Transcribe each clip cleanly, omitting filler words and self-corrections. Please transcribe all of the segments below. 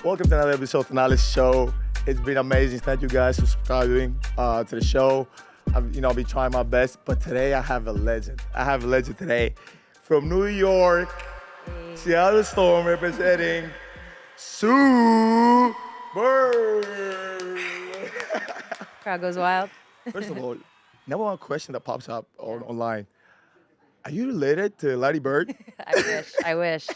Welcome to another episode of the Thanalysis show. It's been amazing. Thank you guys for subscribing to the show. I'll be trying my best, but today I have a legend. I have a legend today from New York, Seattle Storm, representing Sue Bird. Crowd goes wild. First of all, number one question that pops up online. Are you related to Larry Bird? I wish.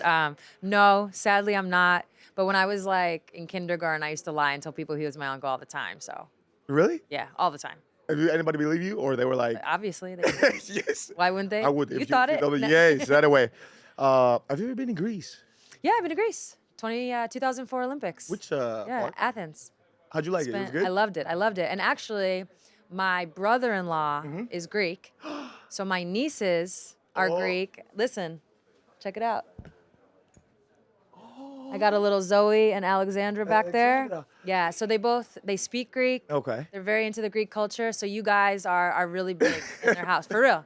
No, sadly, I'm not. But when I was like in kindergarten, I used to lie and tell people he was my uncle all the time. So Really? yeah, all the time. Did anybody believe you, or they were like, Obviously, yes? why wouldn't they? I would. You thought it? Yes, that way. Have you ever been in Greece? Yeah, I've been to Greece. 2004 Olympics. Which Yeah, part? Athens. How'd you like it? It was good? I loved it. And actually, my brother-in-law is Greek. So my nieces are Oh. Greek. Listen, check it out. I got a little Zoe and Alexandra back there. Alexandra. Yeah, so they speak Greek. Okay. They're very into the Greek culture. So you guys are really big in their house, for real.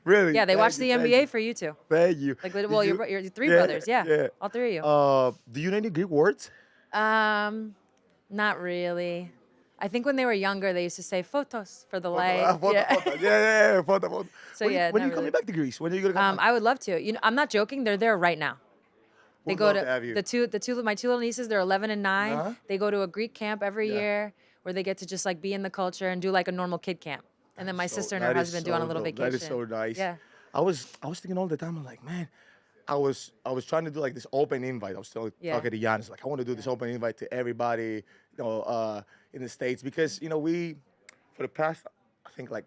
Really? Yeah, they Thank watch the you, NBA for you two. Thank you. Like, Did well, you- your three brothers, yeah, yeah. all three of you. Do you know any Greek words? Not really. I think when they were younger, they used to say photos for the light. Photo. Yeah. Photo. So, yeah, When are not you coming really. back to Greece? When are you gonna come? back? I would love to. You know, I'm not joking. They're there right now. They Would go love to have you. my two little nieces. They're 11 and 9. Uh-huh. They go to a Greek camp every Yeah. year where they get to just like be in the culture and do like a normal kid camp. And then my sister and her That is husband do on a so little dope. vacation. That is so nice. Yeah. I was thinking all the time. I'm like, man, I was trying to do like this open invite. I was still Yeah. talking to Giannis, like I want to do this open invite to everybody, in the States, because we, for the past, I think like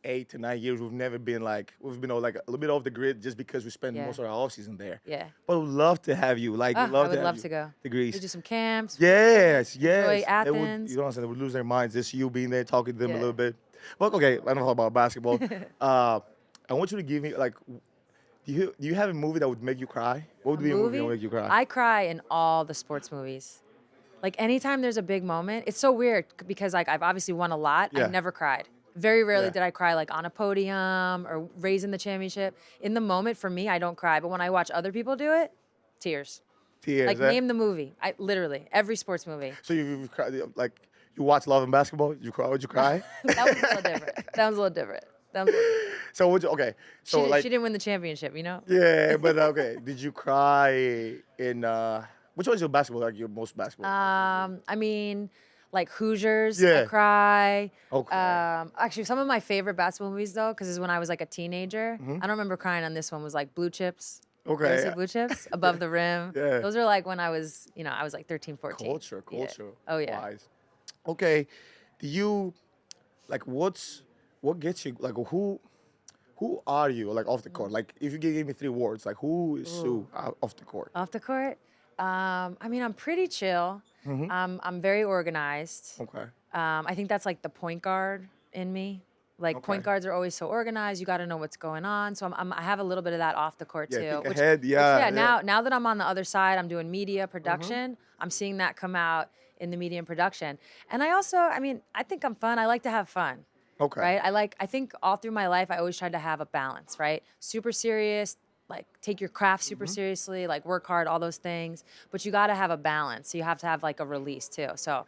8 to 9 years, we've been like a little bit off the grid just because we spend Yeah. most of our off season there. Yeah. But we'd love to have you. Like, I we'd love would to love have to you go. to Greece. We do some camps. Yes. Enjoy They would, Athens. you know what I'm saying? They would lose their minds just you being there, talking to them a Yeah. little bit. But okay, I don't know about basketball. I want you to give me like, do you have a movie that would make you cry? What would be a movie that would make you cry? I cry in all the sports movies. Like anytime there's a big moment, it's so weird because like I've obviously won a lot. Yeah. I've never cried. Very rarely Yeah. did I cry like on a podium or raising the championship. In the moment, for me, I don't cry. But when I watch other people do it, tears. Tears. Like eh? name the movie. I literally every sports movie. So you've cried, like you watch Love and Basketball? You cry? Would you cry? That was a little different. That was a little different. So would you? Okay. So like She didn't win the championship, you know? yeah, but okay. Did you cry in which one's your basketball? Like your most basketball? I mean, like Hoosiers, Yeah. I cry. Okay. Actually, some of my favorite basketball movies though, because is when I was like a teenager. Mm-hmm. I don't remember crying on this one. Was like Blue Chips. You ever Okay. see Blue Chips? Above the Rim. Yeah. Those are like when I was, I was like 13, 14. Culture. Yeah. Oh yeah. Wise. Okay. Do you like what gets you like who are you like off the court? Like if you give me 3 words, like who is Sue off the court? Off the court. I mean, I'm pretty chill. Mm-hmm. I'm very organized. Okay. I think that's like the point guard in me. Like point Okay. guards are always so organized. You got to know what's going on. So I have a little bit of that off the court Yeah, too. think ahead. Yeah. Now that I'm on the other side, I'm doing media production. I'm seeing that come out in the media and production. And I also, I think I'm fun. I like to have fun. Okay. Right? I think all through my life, I always tried to have a balance, right? Super serious, like take your craft super seriously, like work hard, all those things. But you got to have a balance. So you have to have like a release too. So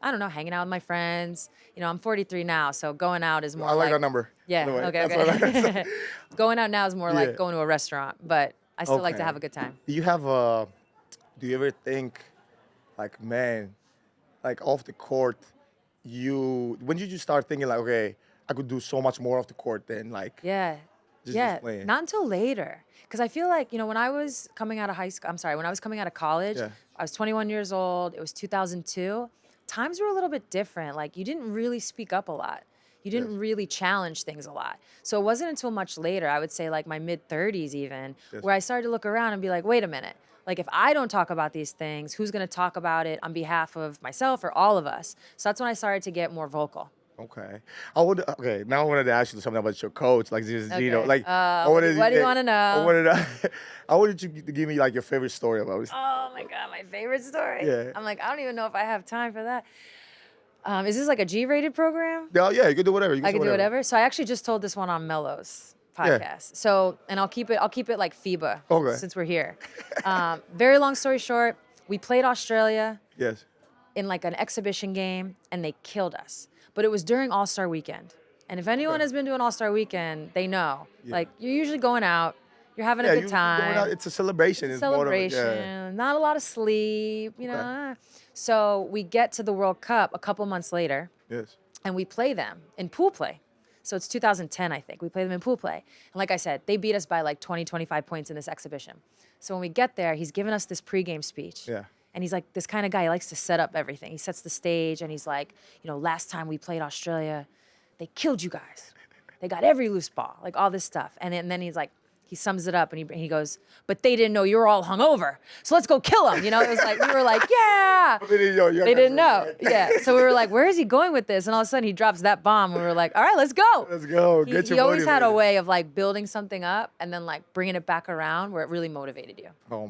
I don't know, hanging out with my friends. I'm 43 now, so going out is more I like that number. Yeah, by the way. okay. That's what I like. Going out now is more Yeah. like going to a restaurant, but I still like to Okay. have a good time. Do you ever think, like, man, like off the court, when did you start thinking like, okay, I could do so much more off the court than like, Yeah. Just Yeah, playing. not until later. Because I feel like, when I was coming out of when I was coming out of college, Yeah. I was 21 years old. It was 2002. Times were a little bit different. Like, you didn't really speak up a lot. You didn't Yes. really challenge things a lot. So it wasn't until much later, I would say like my mid-30s even, Yes. where I started to look around and be like, wait a minute. Like, if I don't talk about these things, who's going to talk about it on behalf of myself or all of us? So that's when I started to get more vocal. okay. Now I wanted to ask you something about your coach, like this Geno. Okay. Like, What do you wanna know? I wanted you to give me like your favorite story about it. Oh my God, my favorite story. Yeah. I'm like, I don't even know if I have time for that. Is this like a G-rated program? Yeah, you can do whatever. You I can do whatever. So I actually just told this one on Mello's podcast. So, and I'll keep it like FIBA Okay. since we're here. Very long story short, We played Australia Yes. in like an exhibition game, and they killed us. But it was during All-Star Weekend. And if anyone has been to an All-Star Weekend, they know. Yeah. Like, you're usually going out, you're having Yeah, a you good going time. out, it's a celebration. It's more of a- Celebration, not a lot of sleep, you know. So we get to the World Cup a couple months later, Yes. and we play them in pool play. So it's 2010, I think. We play them in pool play. And like I said, they beat us by like 20, 25 points in this exhibition. So when we get there, he's giving us this pregame speech. Yeah. And he's like this kind of guy. He likes to set up everything. He sets the stage, and he's like, you know, last time we played Australia, they killed you guys. They got every loose ball, like all this stuff. And then he's like, he sums it up, and he goes, but they didn't know you were all hungover. So let's go kill them. You know, it was like, we were like, yeah. They didn't know. Yeah. So we were like, where is he going with this? And all of a sudden he drops that bomb, and we were like, all right, let's go. Let's go. He always had a way of like building something up and then like bringing it back around where it really motivated you. Oh my